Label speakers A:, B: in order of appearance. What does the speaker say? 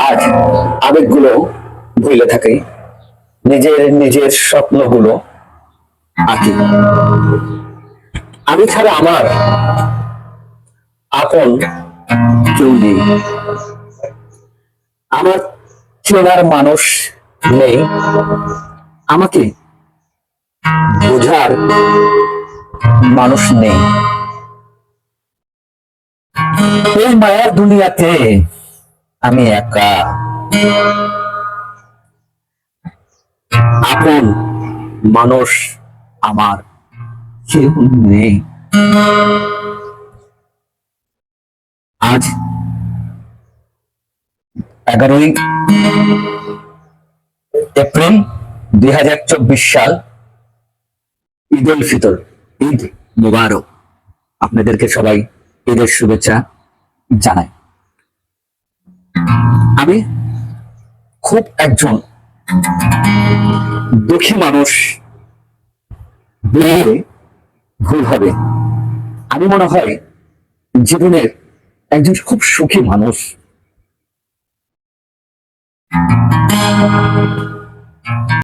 A: আজ আবেগগুলো ভুলে থাকে, নিজের নিজের স্বপ্নগুলো আঁকি। আমি ছাড়া আমার আপন কেউ নেই, আমার চেনার মানুষ নেই, আমাকে বোঝার মানুষ নেই। এই মায়ার দুনিয়াতে আমি একা, আপন মানুষ আমার কেউ নেই। আজ 11 এপ্রিল 2024 সাল, ঈদ উল ফিতর। ঈদ মুবারক। আপনাদেরকে সবাই ঈদের শুভেচ্ছা জানাই। আমি খুব একজন দুঃখী মানুষ বললে ভুল হবে। আমি মনে হয় জীবনের একজন খুব সুখী মানুষ।